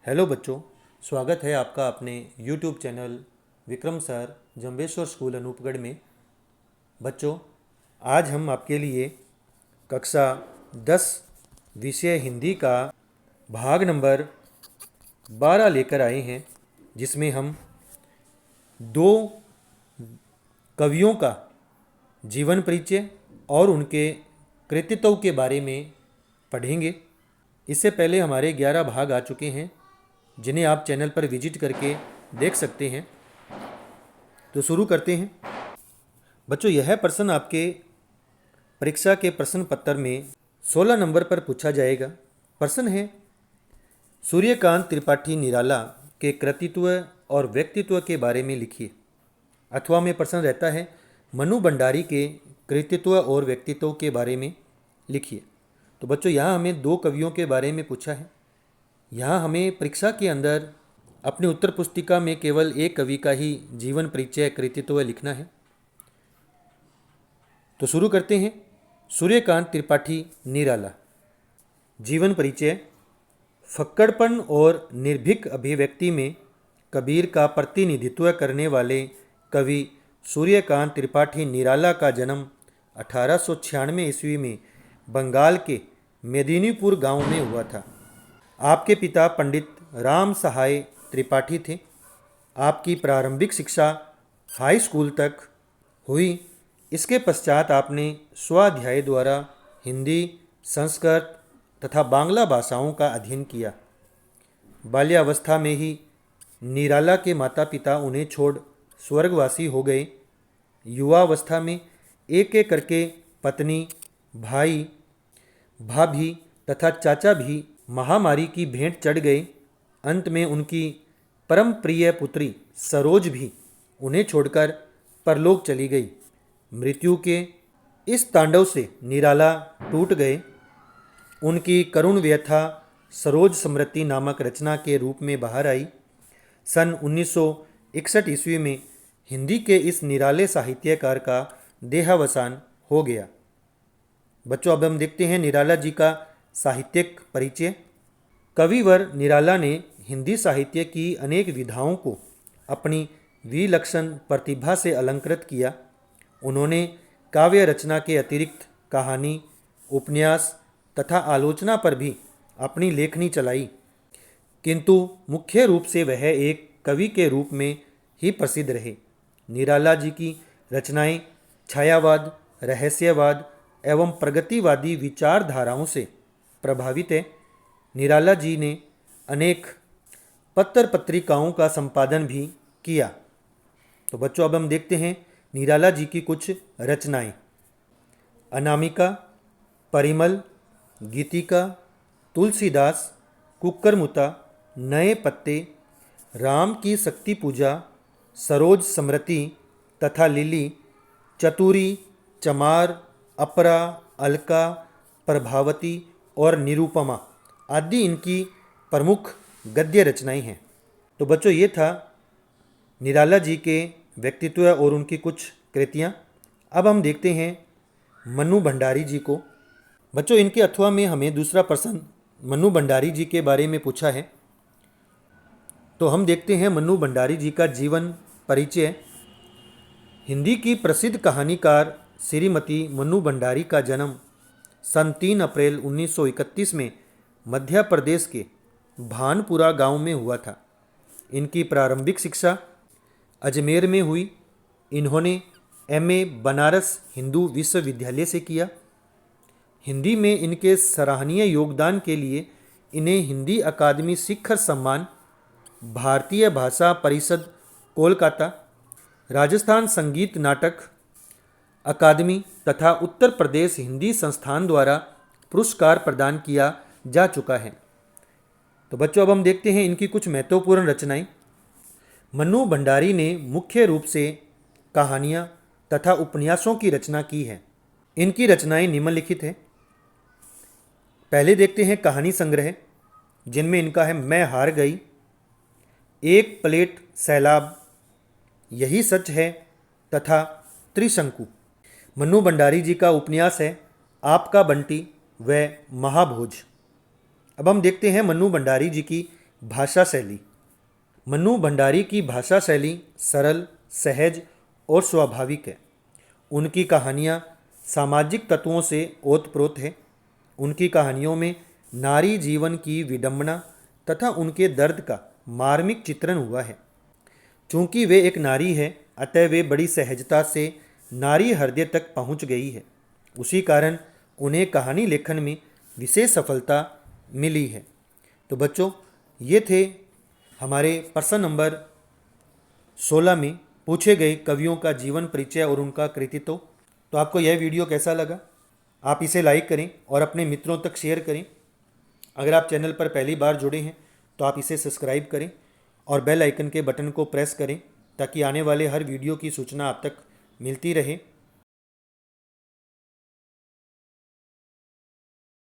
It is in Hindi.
हेलो बच्चों, स्वागत है आपका अपने YouTube channel Vikram sir Jambheshwar school Anupgarh में। बच्चों, आज हम आपके लिए कक्षा 10 विषय हिंदी का भाग नंबर 12 लेकर आए हैं, जिसमें हम दो कवियों का जीवन परिचय और उनके कृतित्व के बारे में पढ़ेंगे। इससे पहले हमारे 11 भाग आ चुके हैं, जिन्हें आप चैनल पर विजिट करके देख सकते हैं। तो शुरू करते हैं। बच्चों, यह प्रश्न आपके परीक्षा के प्रश्न पत्र में 16 नंबर पर पूछा जाएगा। प्रश्न है, सूर्यकांत त्रिपाठी निराला के कृतित्व और व्यक्तित्व के बारे में लिखिए। अथवा में प्रश्न रहता है, मनु भंडारी के कृतित्व और व्यक्तित्व के बारे में लिखिए। तो बच्चों, यहाँ हमें दो कवियों के बारे में पूछा है। यहाँ हमें परीक्षा के अंदर अपनी उत्तर पुस्तिका में केवल एक कवि का ही जीवन परिचय कृतित्व लिखना है। तो शुरू करते हैं। सूर्यकांत त्रिपाठी निराला। जीवन परिचय। फक्कड़पन और निर्भीक अभिव्यक्ति में कबीर का प्रतिनिधित्व करने वाले कवि सूर्यकांत त्रिपाठी निराला का जन्म 1896 ईस्वी में बंगाल के मेदिनीपुर गांव में हुआ था। आपके पिता पंडित राम सहाय त्रिपाठी थे। आपकी प्रारंभिक शिक्षा हाई स्कूल तक हुई। इसके पश्चात आपने स्वाध्याय द्वारा हिंदी, संस्कृत तथा बांग्ला भाषाओं का अध्ययन किया। बाल्यावस्था में ही निराला के माता पिता उन्हें छोड़ स्वर्गवासी हो गए। युवावस्था में एक एक करके पत्नी, भाई, भाभी तथा चाचा भी महामारी की भेंट चढ़ गए। अंत में उनकी परम प्रिय पुत्री सरोज भी उन्हें छोड़कर परलोक चली गई। मृत्यु के इस तांडव से निराला टूट गए। उनकी करुण व्यथा सरोज स्मृति नामक रचना के रूप में बाहर आई। सन 1961 ईस्वी में हिंदी के इस निराले साहित्यकार का देहावसान हो गया। बच्चों, अब हम देखते हैं निराला जी का साहित्यिक परिचय। कविवर निराला ने हिंदी साहित्य की अनेक विधाओं को अपनी विलक्षण प्रतिभा से अलंकृत किया। उन्होंने काव्य रचना के अतिरिक्त कहानी, उपन्यास तथा आलोचना पर भी अपनी लेखनी चलाई, किंतु मुख्य रूप से वह एक कवि के रूप में ही प्रसिद्ध रहे। निराला जी की रचनाएं छायावाद, रहस्यवाद एवं प्रगतिवादी विचारधाराओं से प्रभावित है। निराला जी ने अनेक पत्र पत्रिकाओं का संपादन भी किया। तो बच्चों, अब हम देखते हैं निराला जी की कुछ रचनाएं। अनामिका, परिमल, गीतिका, तुलसीदास, कुक्करमुता, नए पत्ते, राम की शक्ति पूजा, सरोज स्मृति तथा लिली, चतुरी, चमार, अपरा, अलका, प्रभावती और निरूपमा आदि इनकी प्रमुख गद्य रचनाएं हैं। तो बच्चों, ये था निराला जी के व्यक्तित्व और उनकी कुछ कृतियाँ। अब हम देखते हैं मनु भंडारी जी को। बच्चों, इनके अथवा में हमें दूसरा प्रश्न मनु भंडारी जी के बारे में पूछा है। तो हम देखते हैं मनु भंडारी जी का जीवन परिचय। हिंदी की प्रसिद्ध कहानीकार श्रीमती मनु भंडारी का जन्म सन 3 अप्रैल 1931 में मध्य प्रदेश के भानपुरा गांव में हुआ था। इनकी प्रारंभिक शिक्षा अजमेर में हुई। इन्होंने एमए बनारस हिंदू विश्वविद्यालय से किया। हिंदी में इनके सराहनीय योगदान के लिए इन्हें हिंदी अकादमी शिखर सम्मान, भारतीय भाषा परिषद कोलकाता, राजस्थान संगीत नाटक अकादमी तथा उत्तर प्रदेश हिंदी संस्थान द्वारा पुरस्कार प्रदान किया जा चुका है। तो बच्चों, अब हम देखते हैं इनकी कुछ महत्वपूर्ण रचनाएं। मनु भंडारी ने मुख्य रूप से कहानियाँ तथा उपन्यासों की रचना की है। इनकी रचनाएं निम्नलिखित हैं। पहले देखते हैं कहानी संग्रह, जिनमें इनका है मैं हार गई, एक प्लेट सैलाब, यही सच है तथा त्रिशंकु। मनु भंडारी जी का उपन्यास है आपका बंटी व महाभोज। अब हम देखते हैं मनु भंडारी जी की भाषा शैली। मन्नू भंडारी की भाषा शैली सरल, सहज और स्वाभाविक है। उनकी कहानियाँ सामाजिक तत्वों से ओतप्रोत है। उनकी कहानियों में नारी जीवन की विडंबना तथा उनके दर्द का मार्मिक चित्रण हुआ है। चूंकि वे एक नारी है, अतः वे बड़ी सहजता से नारी हृदय तक पहुंच गई है। उसी कारण उन्हें कहानी लेखन में विशेष सफलता मिली है। तो बच्चों, ये थे हमारे प्रश्न नंबर 16 में पूछे गए कवियों का जीवन परिचय और उनका कृतित्व। तो आपको यह वीडियो कैसा लगा? आप इसे लाइक करें और अपने मित्रों तक शेयर करें। अगर आप चैनल पर पहली बार जुड़े हैं तो आप इसे सब्सक्राइब करें और बेल आइकन के बटन को प्रेस करें ताकि आने वाले हर वीडियो की सूचना आप तक मिलती रहे।